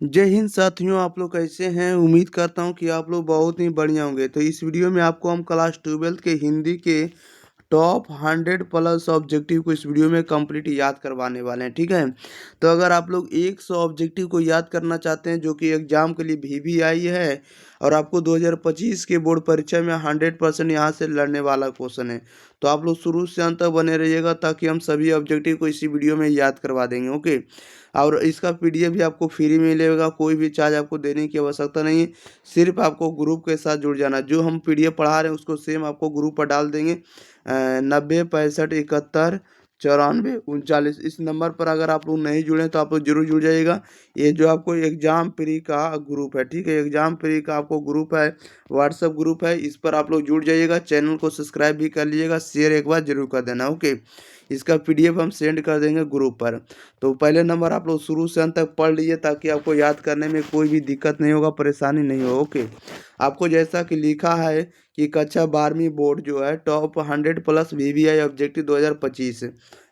जय हिंद साथियों, आप लोग कैसे हैं? उम्मीद करता हूं कि आप लोग बहुत ही बढ़िया होंगे। तो इस वीडियो में आपको हम क्लास 12th के हिंदी के टॉप 100 प्लस ऑब्जेक्टिव को इस वीडियो में कंप्लीट याद करवाने वाले हैं, ठीक है। तो अगर आप लोग 100 ऑब्जेक्टिव को याद करना चाहते हैं जो कि एग्जाम के लिए VVI है और आपको 2025 के बोर्ड परीक्षा में 100% यहाँ से लड़ने वाला क्वेश्चन है, तो आप लोग शुरू से अंत तक बने रहिएगा ताकि हम सभी ऑब्जेक्टिव को इसी वीडियो में याद करवा देंगे, ओके। और इसका PDF भी आपको फ्री में मिलेगा, कोई भी चार्ज आपको देने की आवश्यकता नहीं है। सिर्फ आपको ग्रुप के साथ जुड़ जाना, जो हम PDF पढ़ा रहे हैं उसको सेम आपको ग्रुप पर डाल देंगे। 90 65 71 94 39 इस नंबर पर अगर आप लोग नहीं जुड़े तो आप लोग जरूर जुड़ जाइएगा। ये जो आपको एग्जाम प्री का ग्रुप है, ठीक है, एग्जाम प्री का आपको ग्रुप है, व्हाट्सएप ग्रुप है, इस पर आप लोग जुड़ जाइएगा। चैनल को सब्सक्राइब भी कर लीजिएगा, शेयर एक बार जरूर कर देना, ओके। इसका PDF हम सेंड कर देंगे ग्रुप पर। तो पहले नंबर आप लोग शुरू से अंत तक पढ़ लीजिए ताकि आपको याद करने में कोई भी दिक्कत नहीं होगा, परेशानी नहीं हो, ओके। आपको जैसा कि लिखा है कि कक्षा 12वीं बोर्ड जो है टॉप 100 प्लस VVI ऑब्जेक्टिव 2025,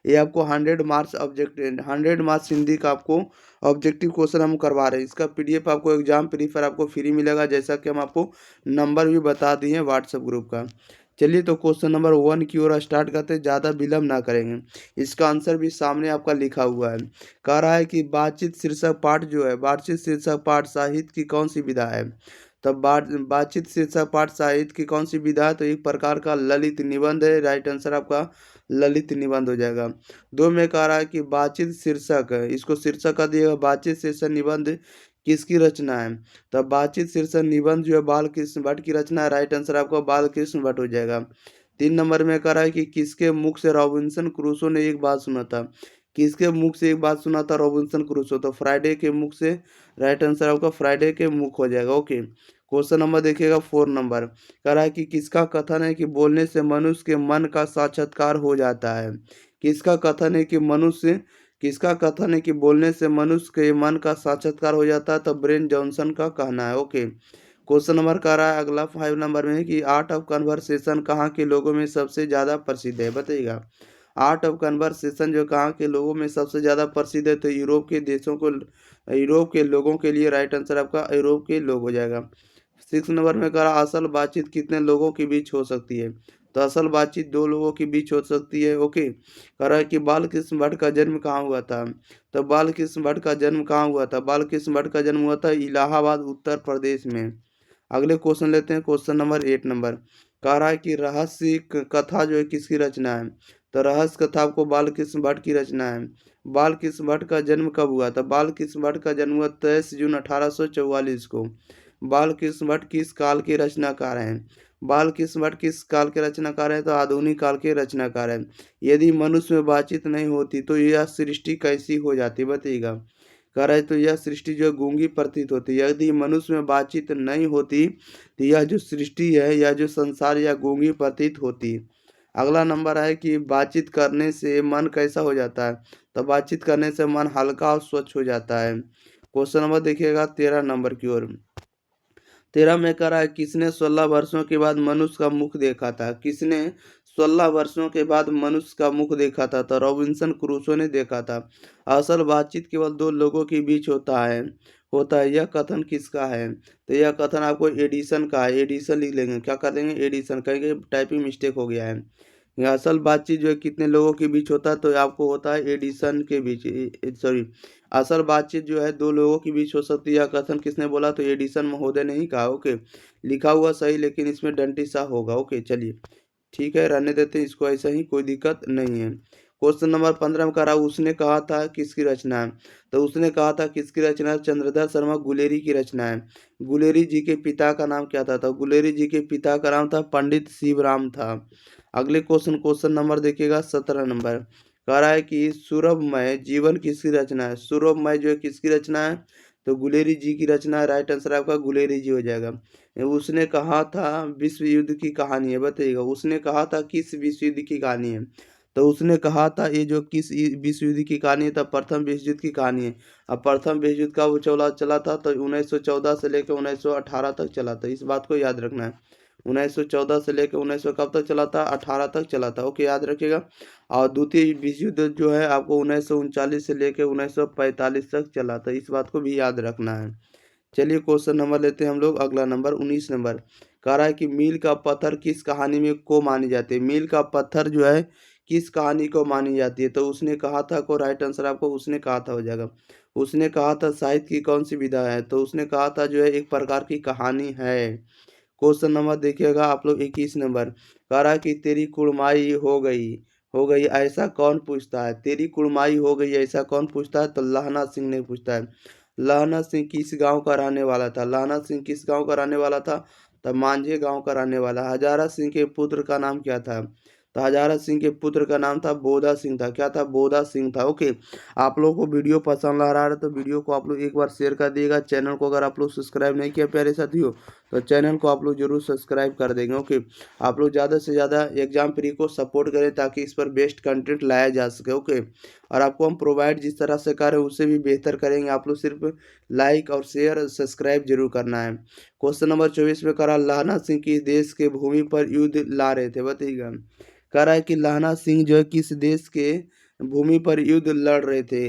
ये आपको 100 मार्क्स हिंदी का आपको ऑब्जेक्टिव क्वेश्चन हम करवा रहे हैं। इसका PDF आपको एग्जाम प्री पर आपको फ्री मिलेगा, जैसा कि हम आपको नंबर भी बता दिए व्हाट्सएप ग्रुप का। चलिए तो क्वेश्चन नंबर 1 की ओर स्टार्ट करते हैं, ज़्यादा विलम्ब ना करेंगे। इसका आंसर भी सामने आपका लिखा हुआ है। कह रहा है कि बातचीत शीर्षक पाठ जो है, बातचीत शीर्षक पाठ साहित्य की कौन सी विधा है? तब बातचीत शीर्षक पाठ साहित्य की कौन सी विधा है? तो एक प्रकार का ललित निबंध है। राइट आंसर आपका ललित निबंध हो जाएगा। दो में कह रहा है कि बातचीत शीर्षक है, इसको शीर्षक का दिएगा, बातचीत शीर्षक निबंध किसकी रचना है? तब बातचीत शीर्षक निबंध जो है बाल कृष्ण भट्ट की रचना है। राइट आंसर आपका बाल कृष्ण भट्ट हो जाएगा। 3 नंबर में कह रहा है कि किसके मुख से रॉबिन्सन क्रूसो ने एक बात सुना था? किसके मुख से एक बात सुना था रॉबिन्सन क्रूसो? तो फ्राइडे के मुख से। राइट आंसर आपका फ्राइडे के मुख हो जाएगा, ओके। क्वेश्चन नंबर देखिएगा 4 नंबर, कह रहा है कि किसका कथन है कि बोलने से मनुष्य के मन का साक्षात्कार हो जाता है? किसका कथन है कि किसका कथन है कि बोलने से मनुष्य के मन का साक्षात्कार हो जाता है? तो ब्रेन जॉनसन का कहना है, ओके। क्वेश्चन नंबर कह रहा है अगला 5 नंबर में है कि आर्ट ऑफ कन्वर्सेशन कहाँ के लोगों में सबसे ज़्यादा प्रसिद्ध है? बताइएगा। आर्ट ऑफ कन्वर्सेशन जो कहाँ के लोगों में सबसे ज़्यादा प्रसिद्ध है? तो यूरोप के देशों को, यूरोप के लोगों के लिए। राइट आंसर आपका यूरोप के लोग हो जाएगा। 6 नंबर में कह रहा असल बातचीत कितने लोगों के बीच हो सकती है? तो असल बातचीत 2 लोगों के बीच हो सकती है, ओके। कह रहा है कि बाल कृष्ण भट्ट का जन्म कहाँ हुआ था? तो बाल कृष्ण भट्ट का जन्म कहाँ हुआ था? बाल कृष्ण भट्ट का जन्म हुआ था इलाहाबाद उत्तर प्रदेश में। अगले क्वेश्चन लेते हैं, क्वेश्चन नंबर 8 नंबर, कह रहा है कि रहस्य कथा जो है किसकी रचना है? तो रहस्य कथा आपको बाल कृष्ण भट्ट की रचना है। बाल कृष्ण भट्ट का जन्म कब हुआ था? बाल कृष्ण भट्ट का जन्म हुआ 23 जून 1844 को। बाल कृष्ण भट्ट किस काल के रचनाकार हैं? बाल कृष्ण भट्ट किस काल के रचनाकार हैं? तो आधुनिक काल के रचनाकार हैं। यदि मनुष्य में बातचीत नहीं होती तो यह सृष्टि कैसी हो जाती, बताइएगा। कह रहा है तो यह सृष्टि जो गूंगी प्रतीत होती है। यदि मनुष्य में बातचीत नहीं होती तो यह जो सृष्टि है, यह जो संसार, यह गूंगी प्रतीत होती। अगला नंबर है कि बातचीत करने से मन कैसा हो जाता है? तो बातचीत करने से मन हल्का और स्वच्छ हो जाता है। क्वेश्चन नंबर देखिएगा 13 नंबर की ओर। 13 में कह रहा है किसने 16 वर्षों के बाद मनुष्य का मुख देखा था? किसने 16 वर्षों के बाद मनुष्य का मुख देखा था? तो रॉबिन्सन क्रूसो ने देखा था। असल बातचीत केवल 2 लोगों के बीच होता है, यह कथन किसका है? तो यह कथन आपको एडिसन का है। एडिसन लिख लेंगे, क्या कर देंगे? एडिसन, कहीं टाइपिंग मिस्टेक हो गया है। यह असल बातचीत जो है कितने लोगों के बीच होता है? तो आपको होता है एडिसन के बीच, सॉरी, असल बातचीत जो है 2 लोगों के बीच हो सकती है। यह कथन किसने बोला? तो एडिसन महोदय ने ही कहा, ओके। लिखा हुआ सही लेकिन इसमें डंटी सा होगा, ओके। चलिए ठीक है, रहने देते हैं इसको ऐसा ही, कोई दिक्कत नहीं है। क्वेश्चन नंबर 15 में कह रहा उसने कहा था किसकी रचना है? तो उसने कहा था किसकी रचना है? चंद्रधर शर्मा गुलेरी की रचना है। गुलेरी जी के पिता का नाम क्या था? तो गुलेरी जी के पिता का नाम था पंडित शिवराम था। अगले क्वेश्चन नंबर देखिएगा 17 नंबर, कह रहा है कि सूरभमय जीवन किसकी रचना है? सूरभमय जो है किसकी रचना है? तो गुलेरी जी की रचना है। राइट आंसर आपका गुलेरी जी हो जाएगा। उसने कहा था विश्व युद्ध की कहानी है, बताइएगा। उसने कहा था किस विश्व युद्ध की कहानी है? तो उसने कहा था ये जो किस विश्व युद्ध की कहानी है? तो प्रथम विश्व युद्ध की कहानी है। अब प्रथम विश्व युद्ध का वो चला था तो 1914 से लेकर 1918 तक चला था, इस बात को याद रखना है। 1914 से लेकर 1900 कब तक चला था, 18 तक चला था। ओके, याद रखिएगा। और द्वितीय विश्व युद्ध जो है आपको 1939 से लेकर 1945 तक चला था, इस बात को भी याद रखना है। चलिए क्वेश्चन नंबर लेते हैं हम लोग, अगला नंबर 19 नंबर। कह रहा है कि मील का पत्थर किस कहानी में को मानी जाती है। मील का पत्थर जो है किस कहानी को मानी जाती है, तो उसने कहा था को राइट आंसर आपको उसने कहा था हो जाएगा। उसने कहा था साहित्य की कौन सी विधा है, तो उसने कहा था जो है एक प्रकार की कहानी है। क्वेश्चन नंबर देखिएगा आप लोग 21 नंबर। कह रहा है कि तेरी कुड़माई हो गई ऐसा कौन पूछता है। तेरी कुड़माई हो गई ऐसा कौन पूछता है, तो लहना सिंह ने पूछता है। लहना सिंह किस गांव का रहने वाला था। लहना सिंह किस गांव का रहने वाला था, तो मांझे गांव का रहने वाला। हजारा सिंह के पुत्र का नाम क्या था, तो हजारा सिंह के पुत्र का नाम था बोधा सिंह था। क्या था, बोधा सिंह था। ओके, आप लोगों को वीडियो पसंद आ रहा है तो वीडियो को आप लोग एक बार शेयर कर दिएगा। चैनल को अगर आप लोग सब्सक्राइब नहीं किया प्यारे साथियों, तो चैनल को आप लोग जरूर सब्सक्राइब कर देंगे। ओके, आप लोग ज़्यादा से ज़्यादा एग्जाम प्री को सपोर्ट करें ताकि इस पर बेस्ट कंटेंट लाया जा सके। ओके, और आपको हम प्रोवाइड जिस तरह से करें उससे भी बेहतर करेंगे। आप लोग सिर्फ लाइक और शेयर सब्सक्राइब जरूर करना है। क्वेश्चन नंबर 24 में करा लहना सिंह किस देश के भूमि पर युद्ध ला रहे थे, बताइएगा। कह रहा है कि लहना सिंह जो है किस देश के भूमि पर युद्ध लड़ रहे थे।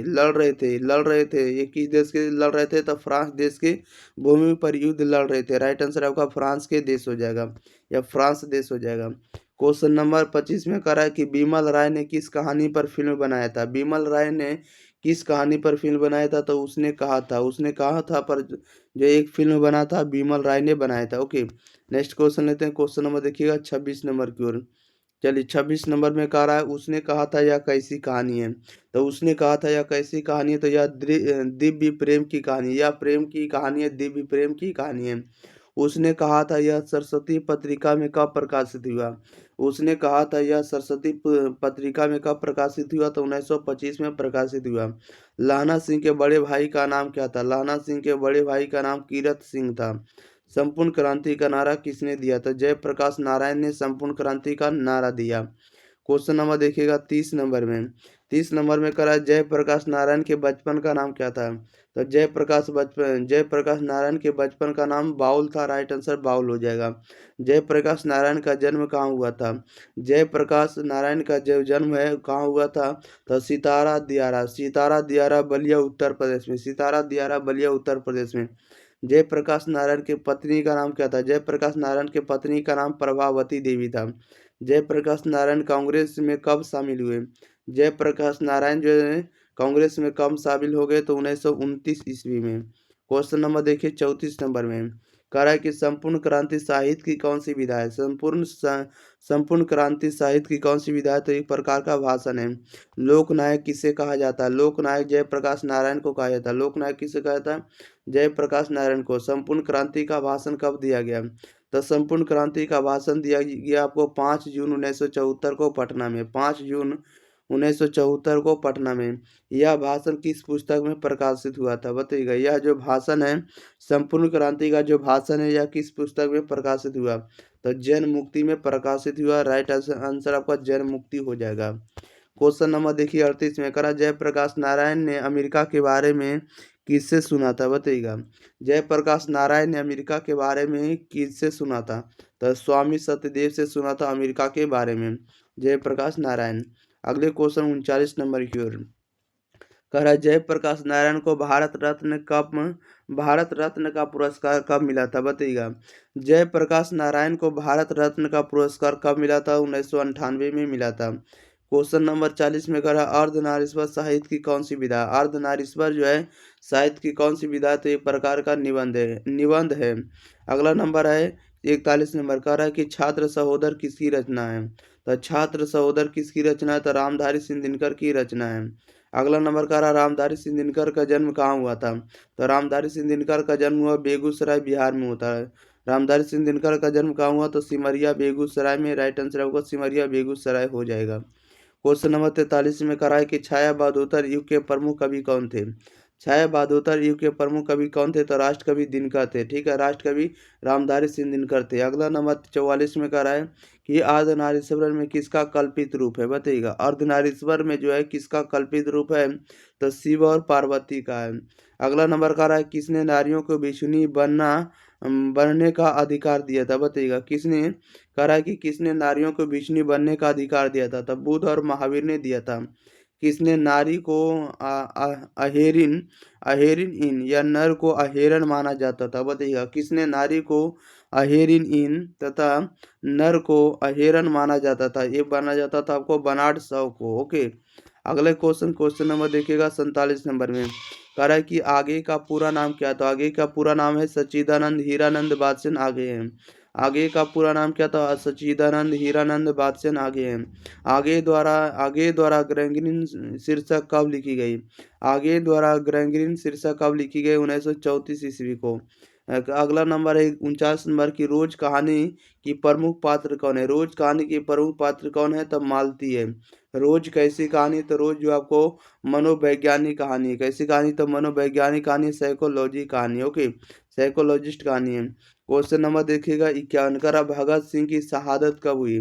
ये किस देश के लड़ रहे थे, तो फ्रांस देश के भूमि पर युद्ध लड़ रहे थे। राइट आंसर आपका फ्रांस के देश हो जाएगा, या फ्रांस देश हो जाएगा। क्वेश्चन नंबर 25 में कह रहा है कि बिमल राय ने किस कहानी पर फिल्म बनाया था। बिमल राय ने किस कहानी पर फिल्म बनाया था, तो उसने कहा था पर जो एक फिल्म बना था बिमल राय ने बनाया था। ओके, नेक्स्ट क्वेश्चन लेते हैं। क्वेश्चन नंबर देखिएगा 26 नंबर की ओर। चलिए 26 नंबर में कह रहा है उसने कहा था यह कैसी कहानी है, तो उसने कहा था यह कैसी कहानी है, तो यह दिव्य प्रेम की कहानी, या प्रेम की कहानी है, दिव्य प्रेम की कहानी है। उसने कहा था यह सरस्वती पत्रिका में कब प्रकाशित हुआ। उसने कहा था यह सरस्वती पत्रिका में कब प्रकाशित हुआ, तो 1925 में प्रकाशित हुआ। लाना सिंह के बड़े भाई का नाम क्या था। लाना सिंह के बड़े भाई का नाम कीरत सिंह था। संपूर्ण क्रांति का नारा किसने दिया था। जयप्रकाश नारायण ने संपूर्ण क्रांति का नारा दिया। क्वेश्चन नंबर देखिएगा 30 नंबर में। 30 नंबर में करा जयप्रकाश नारायण के बचपन का नाम क्या था, तो जयप्रकाश नारायण के बचपन का नाम बाउल था। राइट आंसर बाउल हो जाएगा। जयप्रकाश नारायण का जन्म कहाँ हुआ था। जयप्रकाश नारायण का जो जन्म है कहाँ हुआ था, तो सितारा दियारा बलिया उत्तर प्रदेश में। सितारा दियारा बलिया उत्तर प्रदेश में। जयप्रकाश नारायण की पत्नी का नाम क्या था। जयप्रकाश नारायण की पत्नी का नाम प्रभावती देवी था। जयप्रकाश नारायण कांग्रेस में कब शामिल हुए। जयप्रकाश नारायण जो है कांग्रेस में कब शामिल हो गए, तो 1929 ईस्वी में। क्वेश्चन नंबर देखिए 34 नंबर में। कह रहा है कि संपूर्ण क्रांति साहित्य की कौन सी विधा है। संपूर्ण क्रांति साहित्य की कौन सी विधा है, तो एक प्रकार का भाषण है। लोकनायक किसे कहा जाता है। लोकनायक जयप्रकाश नारायण को कहा जाता है। लोकनायक किसे कहा जाता है, जयप्रकाश नारायण को। संपूर्ण क्रांति का भाषण कब दिया गया, तो संपूर्ण क्रांति का भाषण दिया गया आपको 5 जून 1974 को पटना में। 5 जून 1974 को पटना में। यह भाषण किस पुस्तक में प्रकाशित हुआ था, बताइएगा। यह जो भाषण है संपूर्ण क्रांति का जो भाषण है, यह किस पुस्तक में प्रकाशित हुआ, तो जन मुक्ति में प्रकाशित हुआ। राइट आंसर आपका जन मुक्ति हो जाएगा। क्वेश्चन नंबर देखिए 38 में। करा जयप्रकाश नारायण ने अमेरिका के बारे में किससे सुना था, बताइएगा। जयप्रकाश नारायण ने अमेरिका के बारे में किससे सुना था, तो स्वामी सत्यदेव से सुना था अमेरिका के बारे में जयप्रकाश नारायण। अगले क्वेश्चन 39 नंबर की ओर। कह रहा है जयप्रकाश नारायण को भारत रत्न का पुरस्कार कब मिला था, बताइएगा। जयप्रकाश नारायण को भारत रत्न का पुरस्कार कब मिला था, 1998 में मिला था। क्वेश्चन नंबर 40 में कह रहा है अर्धनारीश्वर साहित्य की कौन सी विधा। अर्धनारीश्वर जो है साहित्य की कौन सी विधा, तो एक प्रकार का निबंध है। अगला नंबर है 41 नंबर। कह रहा है कि छात्र सहोदर किसकी रचना है, तो छात्र सहोदर किसकी रचना है, तो रामधारी सिंह दिनकर की रचना है। अगला नंबर कह रहा रामधारी सिंह दिनकर का जन्म कहाँ हुआ था, तो रामधारी सिंह दिनकर का जन्म हुआ बेगूसराय बिहार में होता है। रामधारी सिंह दिनकर का जन्म कहाँ हुआ, तो सिमरिया बेगूसराय में। राइट आंसर आपका सिमरिया बेगूसराय हो जाएगा। क्वेश्चन नंबर 43 में कहा है कि छाया बहादुर युग के प्रमुख कवि कौन थे। छाया बहादुर युग के प्रमुख कवि कौन थे, तो राष्ट्र कवि दिनकर थे। ठीक है, राष्ट्र कवि रामधारी सिंह दिनकर थे। अगला नंबर 44 में कह रहा है कि अर्धनारीश्वर में किसका कल्पित रूप है, बताइएगा। अर्धनारीश्वर में जो है किसका कल्पित रूप है, तो शिव और पार्वती का है। अगला नंबर कह रहा है किसने नारियों को भिक्षुणी बनना बनने का अधिकार दिया था? बताइएगा किसने? कह रहा है कि किसने नारियों को भिक्षुणी बनने का अधिकार दिया था? तब बुद्ध और महावीर ने दिया था। किसने नारी को अहेरिन अहेरिन इन या नर को अहेरन माना जाता था? बताइएगा किसने नारी को अहेरिन इन तथा नर को अहेरन माना जाता था? ये माना जाता था आपको बर्नार्ड शॉ को। ओके, अगले क्वेश्चन नंबर देखिएगा 47 नंबर में। कह रहा है कि आगे का पूरा नाम क्या था? आगे का पूरा नाम है सच्चिदानंद हीरानंद बादशाह आगे हैं। आगे का पूरा नाम क्या था? सच्चिदानंद हीरानंद बादशाह आगे हैं। आगे द्वारा ग्रैंग्रीन शीर्षक कब लिखी गई? आगे द्वारा ग्रैंग्रीन शीर्षक कब लिखी गई? 1934 ईस्वी को। अगला नंबर है 49 नंबर की रोज कहानी की प्रमुख पात्र कौन है? रोज कहानी की प्रमुख पात्र कौन है? तब मालती है। रोज कैसी कहानी? तो रोज जो आपको मनोवैज्ञानिक कहानी है। कैसी कहानी? तो मनोवैज्ञानिक कहानी, साइकोलॉजी कहानी। ओके, साइकोलॉजिस्ट कहानी है। क्वेश्चन नंबर देखिएगा 51 का, भगत सिंह की शहादत कब हुई?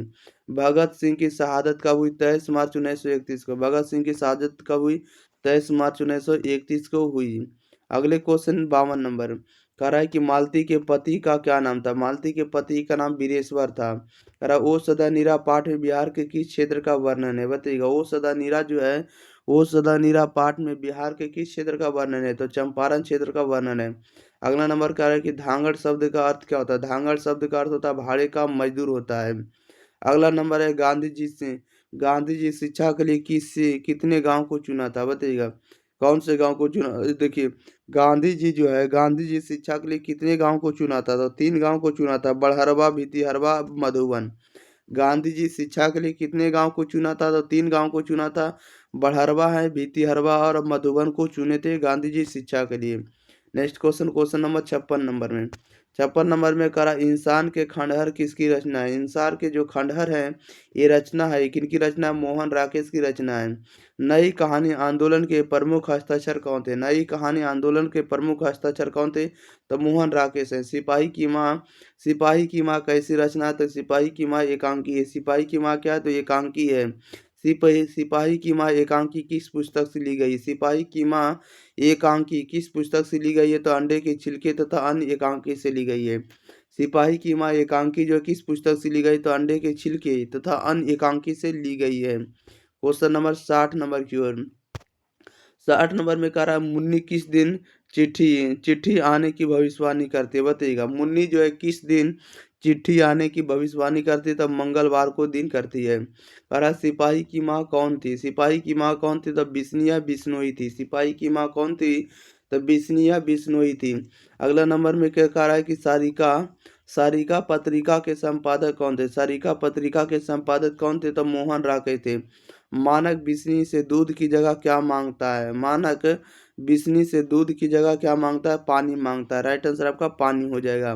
भगत सिंह की शहादत कब हुई? 23 मार्च 1931 को। भगत सिंह की शहादत कब हुई? 23 मार्च 1931 को हुई। अगले क्वेश्चन 52 नंबर कह रहा है कि मालती के पति का क्या नाम था? मालती के पति का नाम वीरेश्वर था। कह रहा ओ सदा नीरा पाठ में बिहार के किस क्षेत्र का वर्णन है? बताइएगा ओ सदा नीरा जो है, ओ सदा नीरा पाठ में बिहार के किस क्षेत्र का वर्णन है? तो चंपारण क्षेत्र का वर्णन है। अगला नंबर कह रहा है कि धांगड़ शब्द का अर्थ क्या होता है? धांगड़ शब्द का अर्थ होता है भाड़े का मजदूर होता है। अगला नंबर है गांधी जी शिक्षा के लिए कितने गांव को चुना था? बताइएगा कौन से गांव को चुना? देखिए गांधी जी शिक्षा के लिए कितने गांव को चुना था? तो 3 गांव को चुना था, बड़हरवा, भितिहरवा, मधुबन। गांधी जी शिक्षा के लिए कितने गांव को चुना था? तो 3 गांव को चुना था, बड़हरवा है, भितिहरवा और मधुबन को चुने थे गांधी जी शिक्षा के लिए। नेक्स्ट क्वेश्चन नंबर 56 नंबर में। 56 नंबर में करा इंसान के खंडहर किसकी रचना है? इंसान के जो खंडहर है ये रचना है किनकी रचना है? मोहन राकेश की रचना है। नई कहानी आंदोलन के प्रमुख हस्ताक्षर कौन थे? नई कहानी आंदोलन के प्रमुख हस्ताक्षर कौन थे? तो मोहन राकेश है। सिपाही की माँ कैसी रचना है? तो सिपाही की माँ एकांकी है। सिपाही की माँ क्या है? तो एकांकी है। सिपाही की माँ एकांकी किस पुस्तक से ली गई? सिपाही की माँ एकांकी किस पुस्तक से ली गई है? तो अंडे के छिलके तथा अन्य एकांकी से ली गई है। सिपाही की माँ एकांकी जो किस पुस्तक से ली गई? तो अंडे के छिलके तथा अन्य एकांकी से ली गई है। क्वेश्चन नंबर 60 नंबर की ओर। 60 नंबर में कह रहा है मुन्नी किस दिन चिट्ठी चिट्ठी आने की भविष्यवाणी करती है? बताइएगा मुन्नी जो है किस दिन चिट्ठी आने की भविष्यवाणी करती है? तब मंगलवार को दिन करती है। कह रहा है सिपाही की माँ कौन थी? सिपाही की माँ कौन थी? तब बिस्निया बिश्नोई थी। सिपाही की माँ कौन थी? तब बिस्निया बिश्नोई थी। अगला नंबर में क्या कह रहा है कि सारिका सारिका पत्रिका के संपादक कौन थे? सारिका पत्रिका के संपादक कौन थे? तब मोहन राके थे। मानक बिस्नी से दूध की जगह क्या मांगता है? मानक बिस्नी से दूध की जगह क्या मांगता है? पानी मांगता है। राइट आंसर आपका पानी हो जाएगा।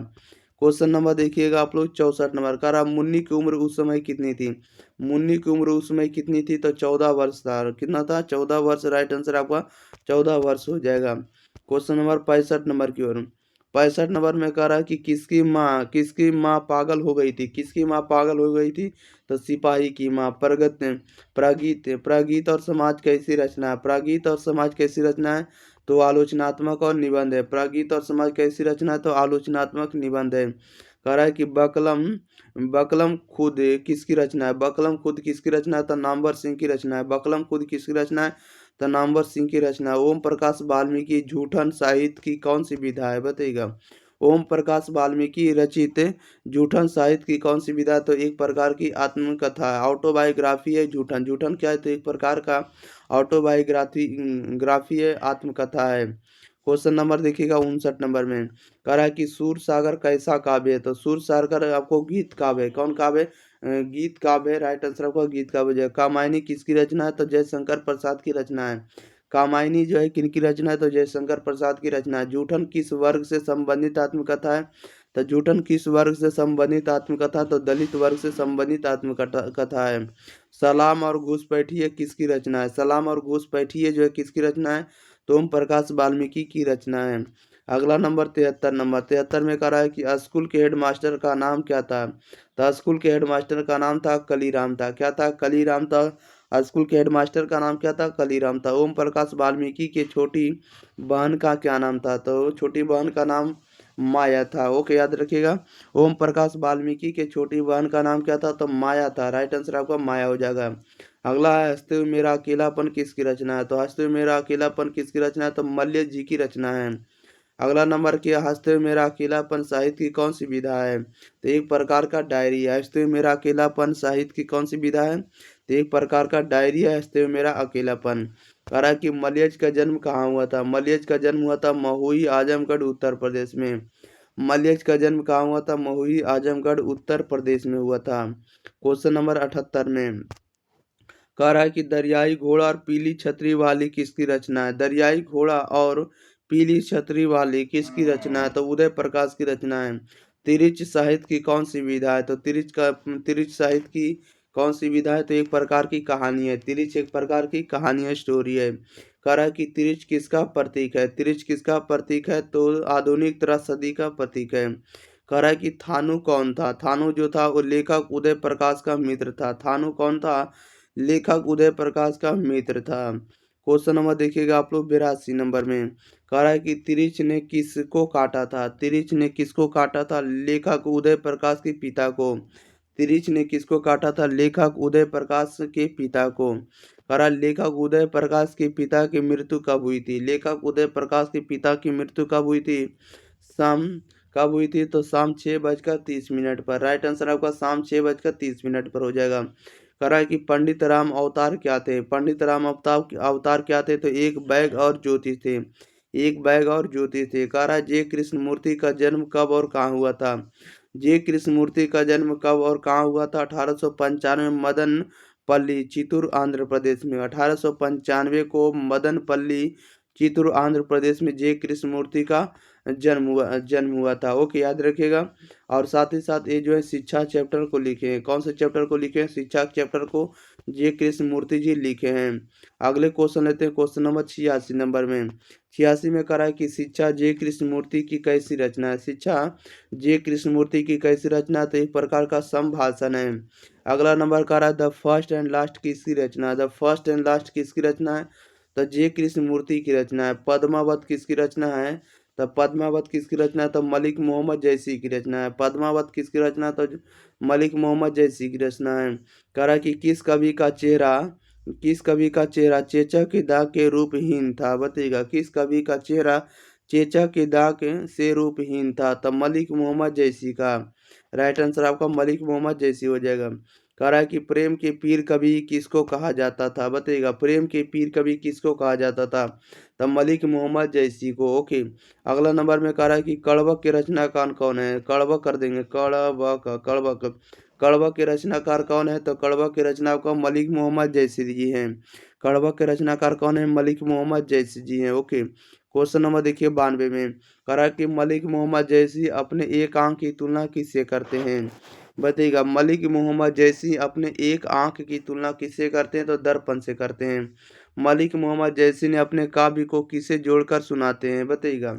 क्वेश्चन नंबर देखिएगा आप लोग 64 नंबर का रहा मुन्नी की उम्र उस समय कितनी थी? मुन्नी की उम्र उस समय कितनी थी? तो 14 वर्ष था। कितना था? 14 वर्ष। राइट आंसर आपका 14 वर्ष हो जाएगा। क्वेश्चन नंबर 65 नंबर की ओर। 65 नंबर में कह रहा है कि किसकी माँ पागल हो गई थी? किसकी माँ पागल हो गई थी? तो सिपाही की माँ। प्रागीत और समाज कैसी रचना है? प्रागीत और समाज कैसी रचना है? तो आलोचनात्मक और निबंध है। प्रागीत और समाज कैसी रचना है? तो आलोचनात्मक निबंध है। कह रहा है कि बकलम बकलम खुद किसकी रचना है? बकलम खुद किसकी रचना है? तो नामवर सिंह की रचना है। बकलम खुद किसकी रचना है? तो नामवर सिंह की रचना है। ओम प्रकाश वाल्मीकि जूठन साहित्य की कौन सी विधा है? बताइएगा ओम प्रकाश वाल्मीकि रचित जूठन साहित्य की कौन सी विधा? तो एक प्रकार की आत्मकथा है, ऑटोबायोग्राफी है। जूठन जूठन क्या है? तो एक प्रकार का ऑटोबायोग्राफी ग्राफी है, आत्मकथा है। क्वेश्चन नंबर देखिएगा 59 नंबर में। कह रहा है कि सूर सागर कैसा काव्य है? तो सूर सागर आपको गीत काव्य है। कौन काव्य है? गीत काव्य है। राइट आंसर आपका गीत काव्य है। कामायनी किसकी रचना है? तो जयशंकर प्रसाद की रचना है। कामायनी जो है किनकी रचना है? तो जयशंकर प्रसाद की रचना है। जूठन किस वर्ग से संबंधित आत्मकथा है? तो जूठन किस वर्ग से संबंधित आत्मकथा? तो दलित वर्ग से संबंधित आत्मकथा कथा है। सलाम और घूसपैठिए किसकी रचना है? सलाम और घूसपैठिए जो है किसकी रचना है? तो ओम प्रकाश वाल्मीकि की रचना है। अगला नंबर 73 में कह रहा है कि स्कूल के हेडमास्टर का नाम क्या था? तो स्कूल के हेडमास्टर का नाम था कलीराम था। क्या था? कलीराम था। स्कूल के हेडमास्टर का नाम क्या था? कलीराम था। ओम प्रकाश वाल्मीकि के छोटी बहन का क्या नाम था? तो छोटी बहन का नाम माया था। ओके, याद रखिएगा। ओम प्रकाश वाल्मीकि के छोटी बहन का नाम क्या था? तो माया था। राइट आंसर आपका माया हो जाएगा। अगला है हंसते हुए मेरा अकेलापन किसकी रचना है? तो हंसते हुए मेरा अकेलापन किसकी रचना है? तो मल्य जी की रचना है। अगला नंबर क्या, हंसते हुए मेरा अकेलापन साहित्य की कौन सी विधा है? तो एक प्रकार का डायरी है। हंसते हुए मेरा अकेलापन साहित्य की कौन सी विधा है? तो एक प्रकार का डायरी है हंसते हुए मेरा अकेलापन। कह रहा है कि मलयज का जन्म कहाँ हुआ था? मलयज का जन्म हुआ था महुई, आजमगढ़, उत्तर प्रदेश में। मलयज का जन्म कहाँ हुआ था? महुई, आजमगढ़, उत्तर प्रदेश में हुआ था। क्वेश्चन नंबर 78 में कह रहा है कि दरियाई घोड़ा और पीली छतरी वाली किसकी रचना है? दरियाई घोड़ा और पीली छतरी वाली किसकी रचना है? तो उदय प्रकाश की रचना है। तिरिच साहित्य की कौन सी विधा है? तो तिरिच साहित्य की कौन सी विधा है? तो एक प्रकार की कहानी है। तिरिच एक प्रकार की कहानी है, स्टोरी है। कह रहा है कि तिरिच किसका प्रतीक है? तिरिच किसका प्रतीक है? तो आधुनिक त्रासदी का प्रतीक है। कह रहा है कि थानू कौन था? थानू जो था वो लेखक उदय प्रकाश का मित्र था। थानू कौन था? लेखक उदय प्रकाश का मित्र था। क्वेश्चन नंबर देखिएगा आप लोग 82 नंबर में कह रहा है कि तिरिच ने किसको काटा था? तिरिच ने किसको काटा था? लेखक उदय प्रकाश के पिता को। तिरिच ने किसको काटा था? लेखक उदय प्रकाश के पिता को। कह रहा लेखक उदय प्रकाश के पिता की मृत्यु कब हुई थी? लेखक उदय प्रकाश के पिता की मृत्यु कब हुई थी? शाम कब हुई थी? तो शाम 6:30 पर। राइट आंसर आपका शाम 6:30 पर हो जाएगा। कह रहा है कि पंडित राम अवतार क्या थे? पंडित राम अवतार अवतार क्या थे? तो एक बैग और ज्योतिष थे। एक बैग और ज्योतिष थे। कह रहा है जे कृष्ण मूर्ति का जन्म कब और कहाँ हुआ था? जे कृष्ण मूर्ति का जन्म कब और कहाँ हुआ था? 1895 में मदनपल्ली, चित्तूर, आंध्र प्रदेश में। 1895 को मदनपल्ली, चित्तूर, आंध्र प्रदेश में जे कृष्ण मूर्ति का जन्म हुआ था। ओके, याद रखिएगा। और साथ ही साथ ये जो है शिक्षा चैप्टर को लिखे हैं। कौन से चैप्टर को लिखे हैं? शिक्षा चैप्टर को जे कृष्ण मूर्ति जी लिखे हैं। अगले क्वेश्चन लेते हैं, क्वेश्चन नंबर 86 नंबर में। 86 में कह रहा है कि शिक्षा जे कृष्ण मूर्ति की कैसी रचना है? शिक्षा जे कृष्ण मूर्ति की कैसी रचना है? तो एक प्रकार का संभाषण है। अगला नंबर कह रहा है द फर्स्ट एंड लास्ट किसकी रचना है? द फर्स्ट एंड लास्ट किसकी रचना है? तो जे कृष्ण मूर्ति की रचना है। पद्मावत किसकी रचना है? तो पद्मावत किसकी रचना है? तो मलिक मोहम्मद जैसी की रचना है। पद्मावत किसकी रचना है? तो मलिक मोहम्मद जैसी की रचना है। कह रहा है कि किस कवि का चेहरा चेचक के दाग के रूपहीन था? बताइएगा, किस कवि का चेहरा चेचक के दाग से रूपहीन था? तो मलिक मोहम्मद जैसी का। राइट आंसर आपका मलिक मोहम्मद जैसी हो जाएगा। कह रहा है कि प्रेम के पीर कवि किसको कहा जाता था? बताइएगा, प्रेम के पीर कवि किसको कहा जाता था? तब मलिक मोहम्मद जैसी को। ओके, अगला नंबर में कह रहा है कि कड़वक के रचनाकार कौन है? कड़वक कर देंगे, कड़वक कड़वक। कड़वक के रचनाकार कौन है? तो कड़वक के रचनाकार मलिक मोहम्मद जैसी जी हैं। कड़वक के रचनाकार कौन है? मलिक मोहम्मद जैसी जी हैं। ओके, क्वेश्चन नंबर देखिए 92 में कह रहा है कि मलिक मोहम्मद जैसी अपने एक आंख की तुलना किससे करते हैं? बताइएगा, मलिक मोहम्मद जैसी अपने एक आंख की तुलना किससे करते हैं? तो दर्पण से करते हैं। मलिक मोहम्मद जैसी ने अपने काव्य को किससे जोड़कर सुनाते हैं? बताइएगा,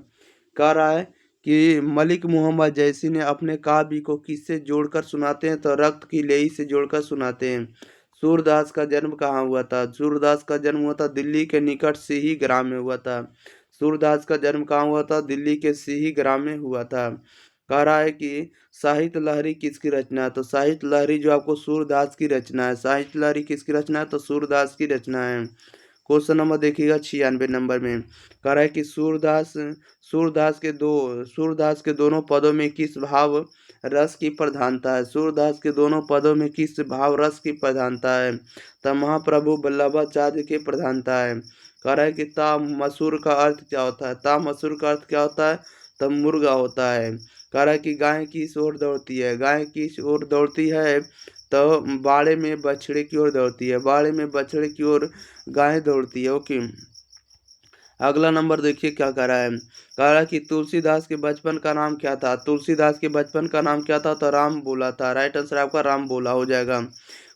कह रहा है कि मलिक मोहम्मद जैसी ने अपने काव्य को किससे जोड़कर सुनाते हैं? तो रक्त की लेई से जोड़कर सुनाते हैं। सूरदास का जन्म कहाँ हुआ था? सूरदास का जन्म हुआ था दिल्ली के निकट सिही ग्राम में हुआ था। सूरदास का जन्म कहाँ हुआ था? दिल्ली के सिही ग्राम में हुआ था। कह रहा है कि साहित्य लहरी किसकी रचना है? तो साहित्य लहरी जो आपको सूरदास की रचना है। साहित्य लहरी किसकी रचना है? तो सूरदास की रचना है। क्वेश्चन नंबर देखिएगा 96 नंबर में कह रहा है कि सूरदास के दोनों पदों में किस भाव रस की प्रधानता है? सूरदास के दोनों पदों में किस भाव रस की प्रधानता है? तो महाप्रभु वल्लभाचार्य की प्रधानता है। कह रहा है कि ता मसूर का अर्थ क्या होता है? ता मसूर का अर्थ क्या होता है? तब मुर्गा होता है। कह रहा है कि गाय किस ओर दौड़ती है? गाय किस ओर दौड़ती है? तो बाड़े में बछड़े की ओर दौड़ती है। बाड़े में बछड़े की ओर गाय दौड़ती है। ओके, अगला नंबर देखिए क्या कह रहा है। कह रहा है कि तुलसीदास के बचपन का नाम क्या था? तुलसीदास के बचपन का नाम क्या था? तो राम बोला था। राइट आंसर आपका राम बोला हो जाएगा।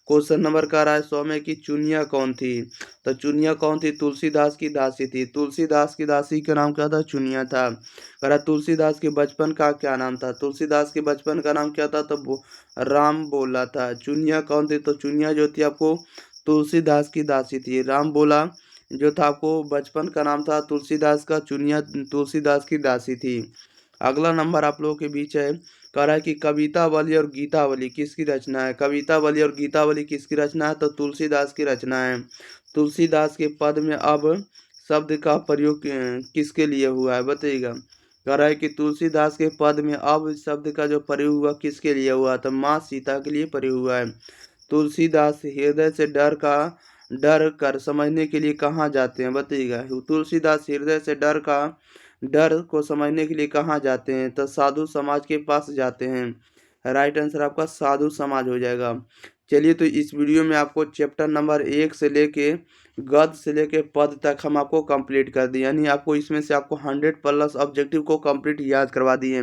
क्वेश्चन नंबर कह रहा है सौम्य की चुनिया कौन थी? तो चुनिया कौन थी? तुलसीदास की दासी थी। तुलसीदास की दासी का नाम क्या था? चुनिया था। कह रहा तुलसीदास के बचपन का क्या नाम था? तुलसीदास के बचपन का नाम क्या था? तो राम बोला था। चुनिया कौन थी? तो चुनिया जो थी आपको तुलसीदास की दासी थी। राम बोला जो था आपको बचपन का नाम था तुलसीदास का, चुनिया तुलसीदास की दासी थी। अगला नंबर आप लोगों के बीच है, कह रहा है कि कवितावली और गीतावली किसकी रचना है। कवितावली और गीतावली किसकी रचना है, तो तुलसीदास की रचना है। तुलसीदास के पद में अब शब्द का प्रयोग किसके लिए हुआ है बताइएगा। कह रहा है कि तुलसीदास के पद में अब शब्द का जो प्रयोग हुआ किसके लिए हुआ, तो माँ सीता के लिए प्रयोग हुआ है। तुलसीदास हृदय से डर कर समझने के लिए कहाँ जाते हैं बताइएगा। तुलसीदास हृदय से डर को समझने के लिए कहाँ जाते हैं, तो साधु समाज के पास जाते हैं। राइट आंसर आपका साधु समाज हो जाएगा। चलिए, तो इस वीडियो में आपको चैप्टर नंबर 1 से लेके गद्य से लेके पद तक हम आपको कंप्लीट कर दिए, यानी आपको इसमें से आपको 100+ ऑब्जेक्टिव को कंप्लीट याद करवा दिए,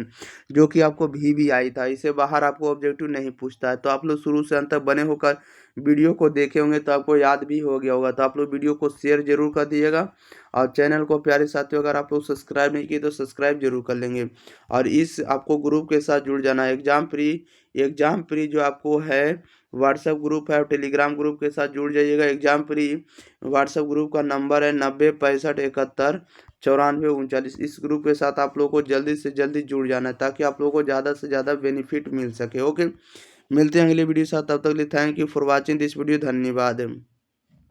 जो कि आपको भी आई था। इससे बाहर आपको ऑब्जेक्टिव नहीं पूछता है। तो आप लोग शुरू से अंत तक बने होकर वीडियो को देखे होंगे तो आपको याद भी हो गया होगा। तो आप लोग वीडियो को शेयर जरूर कर दीजिएगा, और चैनल को प्यारे साथियों अगर आप लोग सब्सक्राइब नहीं किए तो सब्सक्राइब जरूर कर लेंगे। और इस आपको ग्रुप के साथ जुड़ जाना है। एग्जाम प्री जो आपको है व्हाट्सएप ग्रुप है और टेलीग्राम ग्रुप के साथ जुड़ जाइएगा। एग्जाम प्री व्हाट्सएप ग्रुप का नंबर है 90 65 71 94 39। इस ग्रुप के साथ आप लोगों को जल्दी से जल्दी जुड़ जाना है, ताकि आप लोगों को ज़्यादा से ज़्यादा बेनिफिट मिल सके। ओके, मिलते हैं अगले वीडियो के साथ, तब तक के लिए thank you for watching this video. धन्यवाद।